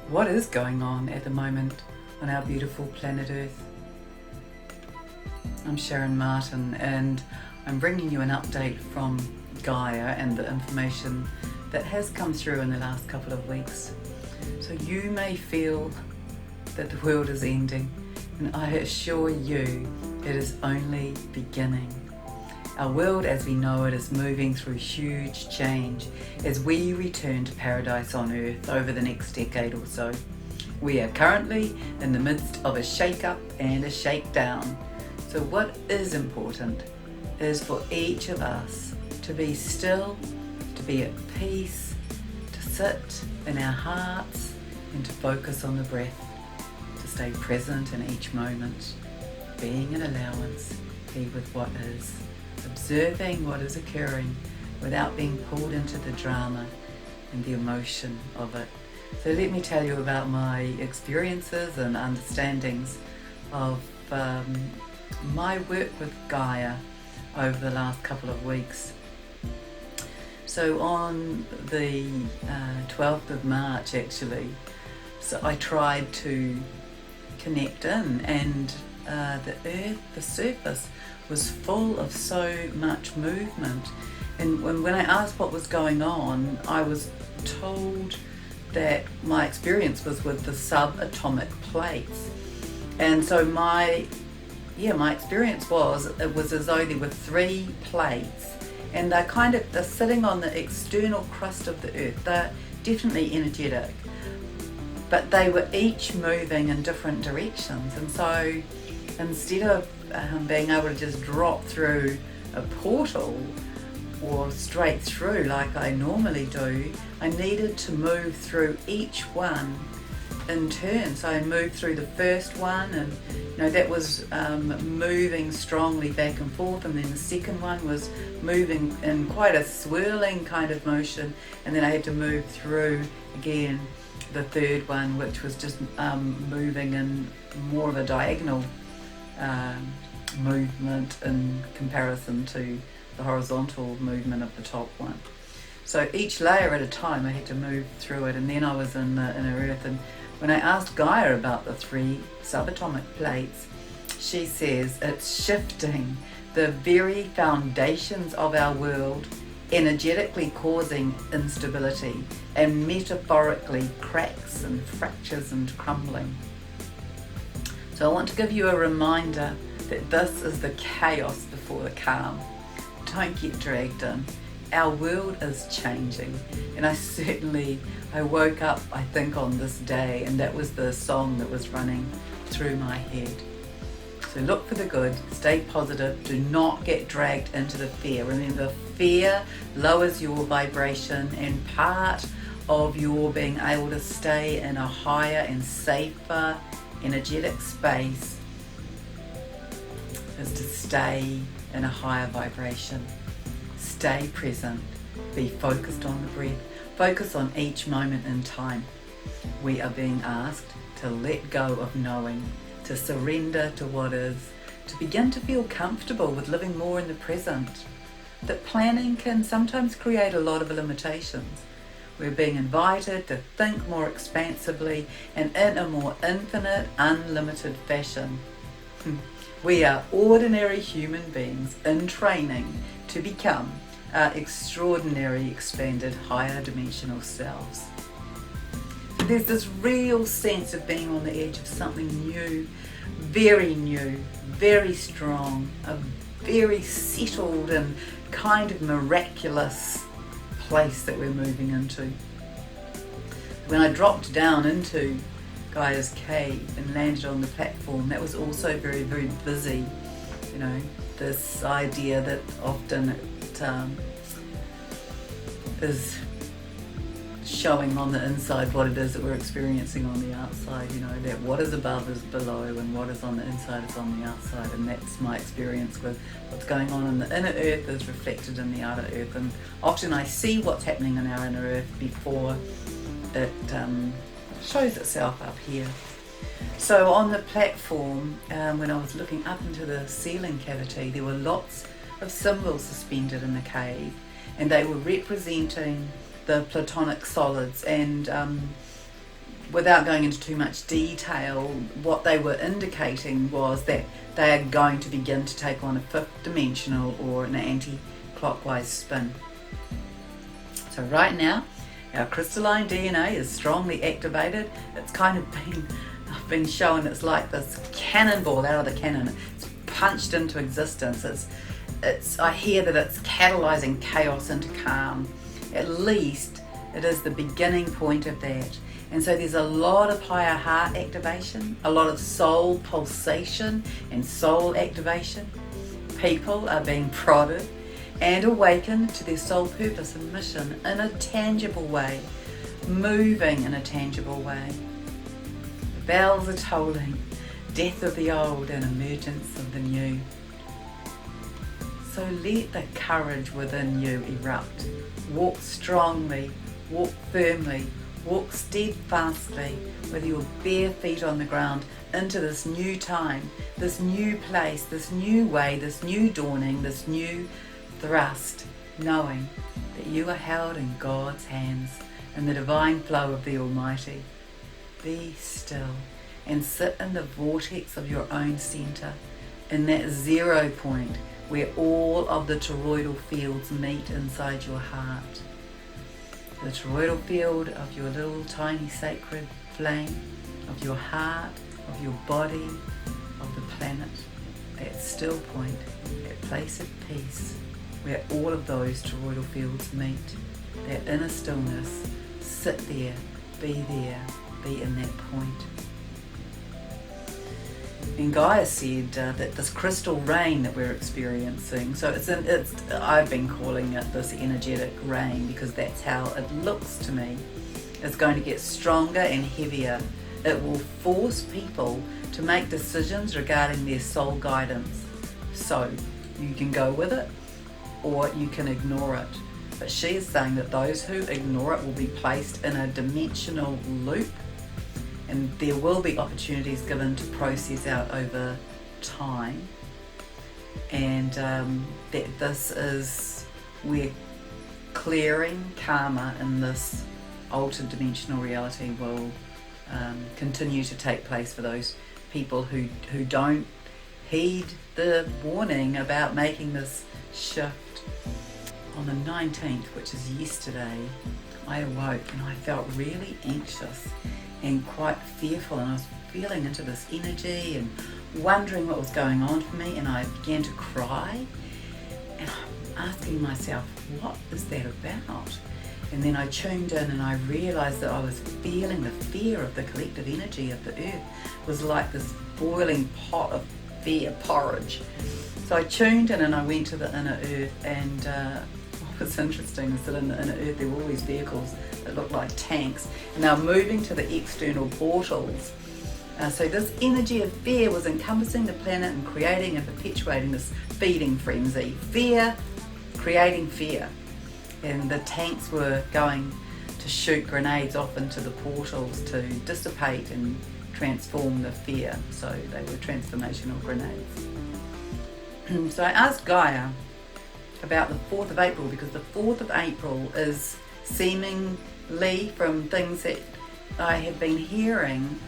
what is going on at the moment on our beautiful planet Earth. I'm Sharron Martin, and I'm bringing you an update from Gaia and the information that has come through in the last couple of weeks. So you may feel that the world is ending, and I assure you it is only beginning. Our world as we know it is moving through huge change as we return to paradise on Earth over the next decade or so. We are currently in the midst of a shake-up and a shakedown. So what is important is for each of us to be still, to be at peace, to sit in our hearts and to focus on the breath, to stay present in each moment, being an allowance, be with what is, observing what is occurring without being pulled into the drama and the emotion of it. So let me tell you about my experiences and understandings of my work with Gaia over the last couple of weeks. So on the 12th of March actually, so I tried to connect in, and the earth, the surface was full of so much movement, and when I asked what was going on, I was told that my experience was with the subatomic plates. And so my experience was, it was as though there were 3 plates, and they're sitting on the external crust of the earth. They're definitely energetic, but they were each moving in different directions. And so instead of being able to just drop through a portal or straight through like I normally do, I needed to move through each one in turn. So I moved through the first one, and that was moving strongly back and forth, and then the second one was moving in quite a swirling kind of motion, and then I had to move through again the third one, which was just moving in more of a diagonal movement in comparison to the horizontal movement of the top one. So each layer at a time I had to move through it, and then I was in the inner earth. And when I asked Gaia about the 3 subatomic plates, she says it's shifting the very foundations of our world, energetically causing instability, and metaphorically cracks and fractures and crumbling. So I want to give you a reminder that this is the chaos before the calm. Don't get dragged in. Our world is changing, and I woke up, I think, on this day, and that was the song that was running through my head. So look for the good, stay positive, do not get dragged into the fear. Remember, fear lowers your vibration, and part of your being able to stay in a higher and safer energetic space is to stay in a higher vibration. Stay present, be focused on the breath, focus on each moment in time. We are being asked to let go of knowing, to surrender to what is, to begin to feel comfortable with living more in the present. That planning can sometimes create a lot of limitations. We're being invited to think more expansively and in a more infinite, unlimited fashion. We are ordinary human beings in training to become our extraordinary, expanded, higher dimensional selves. So there's this real sense of being on the edge of something new, very strong, a very settled and kind of miraculous place that we're moving into. When I dropped down into Gaia's cave and landed on the platform, that was also very, very busy. This idea that often it is showing on the inside what it is that we're experiencing on the outside, that what is above is below and what is on the inside is on the outside. And that's my experience with what's going on in the inner earth is reflected in the outer earth, and often I see what's happening in our inner earth before it shows itself up here. So on the platform, when I was looking up into the ceiling cavity, there were lots of symbols suspended in the cave, and they were representing the platonic solids, and without going into too much detail, what they were indicating was that they are going to begin to take on a fifth dimensional or an anti-clockwise spin. So right now, our crystalline DNA is strongly activated. It's kind of been shown, it's like this cannonball out of the cannon. It's punched into existence. I hear that it's catalyzing chaos into calm. At least it is the beginning point of that. And so there's a lot of higher heart activation, a lot of soul pulsation and soul activation. People are being prodded and awakened to their soul purpose and mission in a tangible way, moving in a tangible way. The bells are tolling, death of the old and emergence of the new. So let the courage within you erupt. Walk strongly, walk firmly, walk steadfastly with your bare feet on the ground into this new time, this new place, this new way, this new dawning, this new thrust, knowing that you are held in God's hands in the divine flow of the Almighty. Be still and sit in the vortex of your own centre, in that 0 point where all of the toroidal fields meet inside your heart. The toroidal field of your little tiny sacred flame, of your heart, of your body, of the planet. That still point, that place of peace, where all of those toroidal fields meet. That inner stillness, sit there, be in that point. And Gaia said that this crystal rain that we're experiencing, so I've been calling it this energetic rain because that's how it looks to me. It's going to get stronger and heavier. It will force people to make decisions regarding their soul guidance. So you can go with it or you can ignore it. But she is saying that those who ignore it will be placed in a dimensional loop, and there will be opportunities given to process out over time. And that this is where clearing karma in this altered dimensional reality will continue to take place for those people who don't heed the warning about making this shift. On the 19th, which is yesterday, I awoke and I felt really anxious and quite fearful, and I was feeling into this energy and wondering what was going on for me, and I began to cry and I'm asking myself, what is that about? And then I tuned in and I realized that I was feeling the fear of the collective energy of the earth. It was like this boiling pot of fear porridge. So I tuned in and I went to the inner earth, and what was interesting is that in the inner earth there were all these vehicles that looked like tanks, and they were moving to the external portals. So this energy of fear was encompassing the planet and creating and perpetuating this feeding frenzy. Fear, creating fear. And the tanks were going to shoot grenades off into the portals to dissipate and transform the fear. So they were transformational grenades. So I asked Gaia about the 4th of April, because the 4th of April is seemingly, from things that I have been hearing,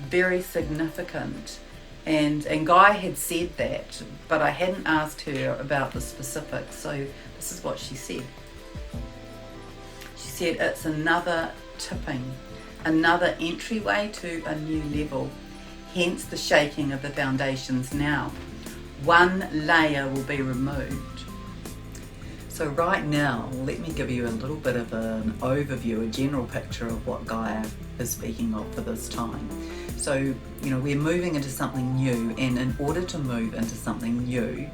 very significant. And Gaia had said that, but I hadn't asked her about the specifics. So this is what she said. She said it's another tipping, another entryway to a new level, hence the shaking of the foundations now. One layer will be removed. So right now, let me give you a little bit of an overview, a general picture of what Gaia is speaking of for this time. So, we're moving into something new, and in order to move into something new,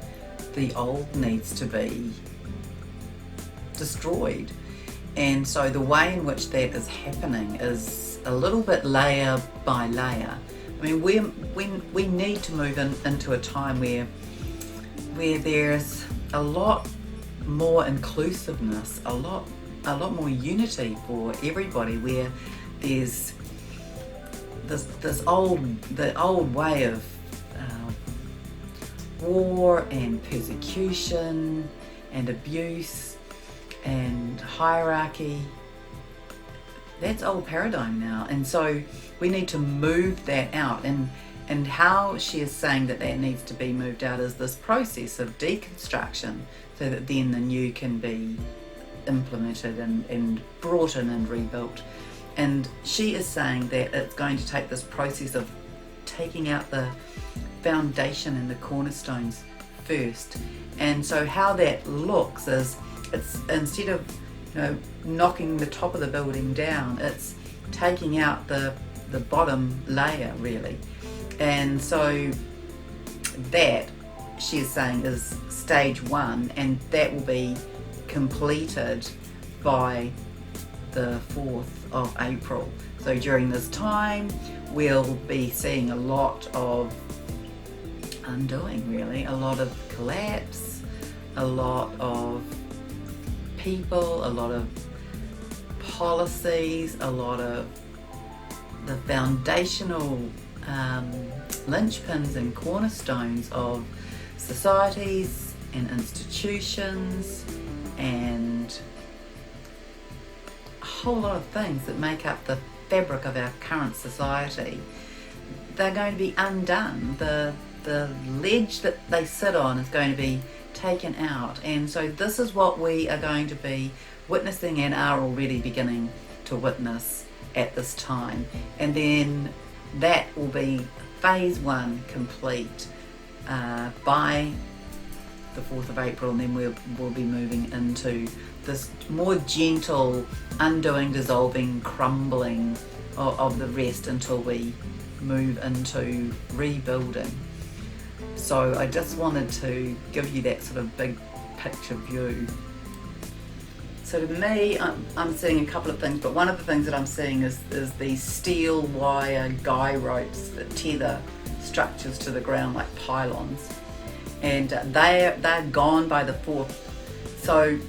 the old needs to be destroyed. And so the way in which that is happening is a little bit layer by layer. I mean, we need to move into a time where there's a lot more inclusiveness, a lot more unity for everybody, where there's the old way of war and persecution and abuse and hierarchy. that's old paradigm now, and so we need to move that out. And how she is saying that needs to be moved out is this process of deconstruction, so that then the new can be implemented and brought in and rebuilt. And she is saying that it's going to take this process of taking out the foundation and the cornerstones first. And so how that looks is, it's instead of knocking the top of the building down, it's taking out the bottom layer really. And so that, she is saying, is stage 1, and that will be completed by the 4th of April. So during this time we'll be seeing a lot of undoing really, a lot of collapse, a lot of people, a lot of policies, a lot of the foundational linchpins and cornerstones of societies and institutions and a whole lot of things that make up the fabric of our current society. They're going to be undone. The ledge that they sit on is going to be taken out, and so this is what we are going to be witnessing and are already beginning to witness at this time. And then that will be phase 1 complete by the 4th of April, and then we'll be moving into this more gentle undoing, dissolving, crumbling of the rest until we move into rebuilding. So I just wanted to give you that sort of big picture view. So to me, I'm seeing a couple of things, but one of the things that I'm seeing is these steel wire guy ropes that tether structures to the ground like pylons, and they're gone by the 4th. So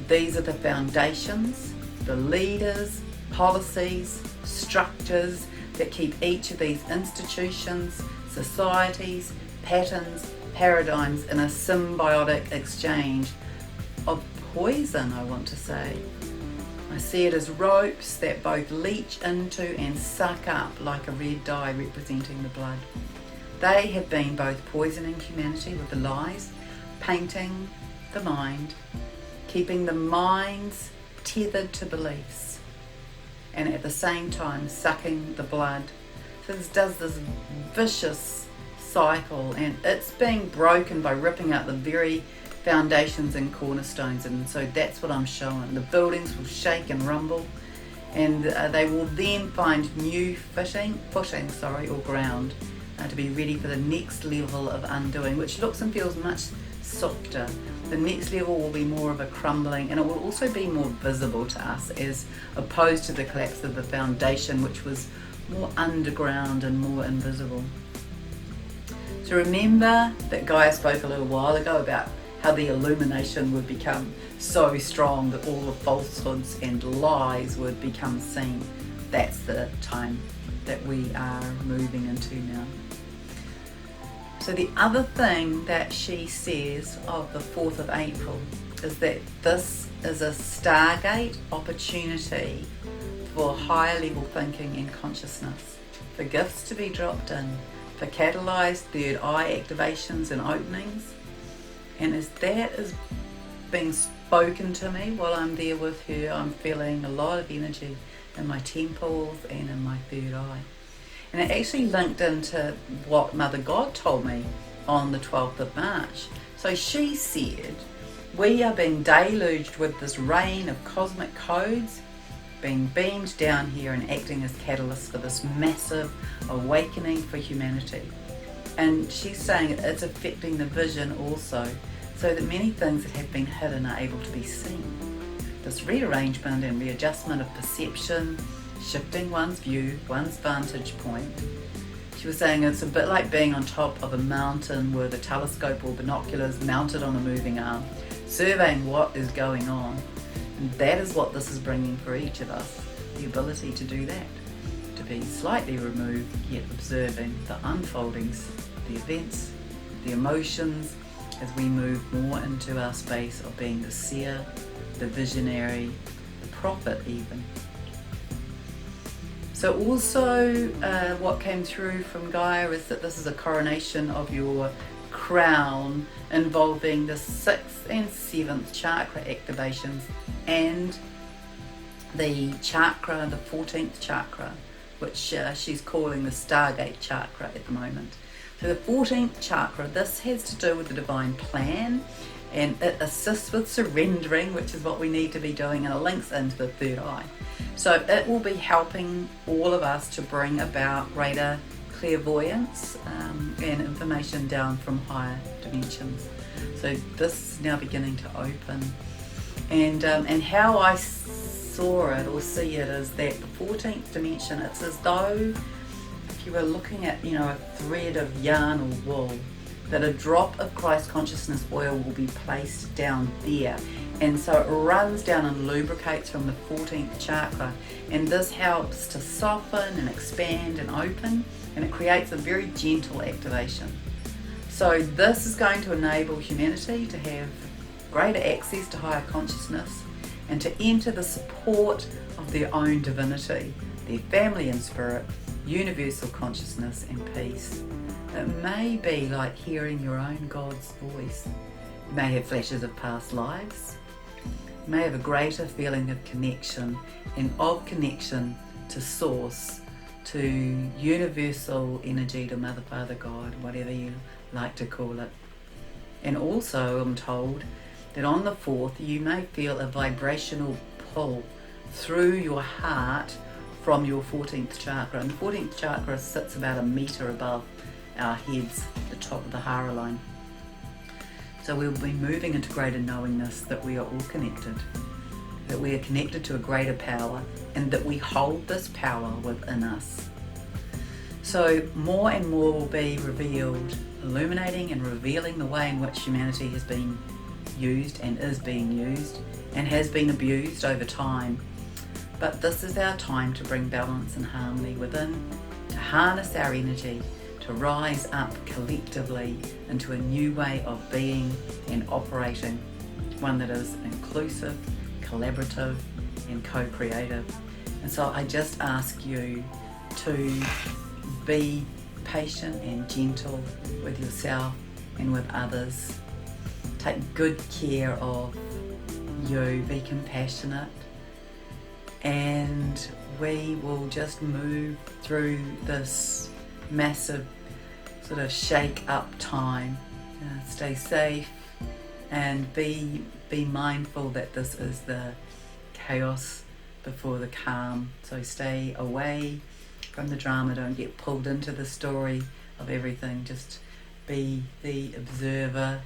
these are the foundations, the leaders, policies, structures that keep each of these institutions, societies, patterns, paradigms in a symbiotic exchange of poison, I want to say. I see it as ropes that both leach into and suck up like a red dye representing the blood. They have been both poisoning humanity with the lies, painting the mind, keeping the minds tethered to beliefs, and at the same time sucking the blood. So this does this vicious cycle, and it's being broken by ripping out the very foundations and cornerstones. And so that's what I'm showing. The buildings will shake and rumble, and they will then find new footing or ground to be ready for the next level of undoing, which looks and feels much softer. The next level will be more of a crumbling, and it will also be more visible to us as opposed to the collapse of the foundation, which was more underground and more invisible. So remember that Gaia spoke a little while ago about how the illumination would become so strong that all the falsehoods and lies would become seen. That's the time that we are moving into now. So the other thing that she says of the 4th of April is that this is a Stargate opportunity for higher level thinking and consciousness, for gifts to be dropped in, for catalyzed third eye activations and openings. And as that is being spoken to me while I'm there with her, I'm feeling a lot of energy in my temples and in my third eye. And it actually linked into what Mother God told me on the 12th of March. So she said, we are being deluged with this rain of cosmic codes, being beamed down here and acting as catalysts for this massive awakening for humanity. And she's saying it's affecting the vision also, so that many things that have been hidden are able to be seen. This rearrangement and readjustment of perception, shifting one's view, one's vantage point. She was saying it's a bit like being on top of a mountain with a telescope or binoculars mounted on a moving arm, surveying what is going on. And that is what this is bringing for each of us, the ability to do that, to be slightly removed yet observing the unfoldings, the events, the emotions, as we move more into our space of being the seer, the visionary, the prophet even. So also what came through from Gaia is that this is a coronation of your crown, involving the 6th and 7th chakra activations and the chakra, the 14th chakra, which she's calling the Stargate chakra at the moment. So the 14th chakra, this has to do with the divine plan, and it assists with surrendering, which is what we need to be doing, and it links into the third eye. So it will be helping all of us to bring about greater clairvoyance and information down from higher dimensions. So this is now beginning to open, and how I saw it or see it is that the 14th dimension, it's as though if you were looking at, a thread of yarn or wool, that a drop of Christ consciousness oil will be placed down there, and so it runs down and lubricates from the 14th chakra, and this helps to soften and expand and open, and it creates a very gentle activation. So this is going to enable humanity to have greater access to higher consciousness and to enter the support of their own divinity, their family and spirit, universal consciousness and peace. It may be like hearing your own God's voice. You may have flashes of past lives. You may have a greater feeling of connection, and of connection to source, to universal energy, to Mother, Father, God, whatever you like to call it. And also I'm told that on the 4th you may feel a vibrational pull through your heart from your 14th chakra. And the 14th chakra sits about 1 metre above our heads, the top of the hara line. So we'll be moving into greater knowingness that we are all connected, that we are connected to a greater power, and that we hold this power within us. So more and more will be revealed, illuminating and revealing the way in which humanity has been used and is being used and has been abused over time. But this is our time to bring balance and harmony within, to harness our energy, to rise up collectively into a new way of being and operating, one that is inclusive, collaborative and co-creative. And so I just ask you to be patient and gentle with yourself and with others. Take good care of you, be compassionate, and we will just move through this massive sort of shake up time. Stay safe and be mindful that this is the chaos before the calm. So stay away from the drama, don't get pulled into the story of everything, just be the observer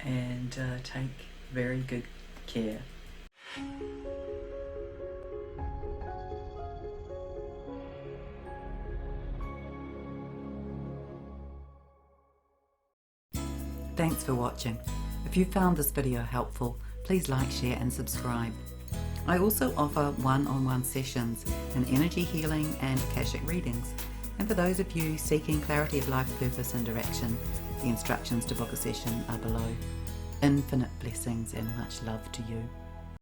and take very good care. Thanks for watching. If you found this video helpful, please like, share and subscribe. I also offer one-on-one sessions in energy healing and Akashic readings. And for those of you seeking clarity of life purpose and direction, the instructions to book a session are below. Infinite blessings and much love to you.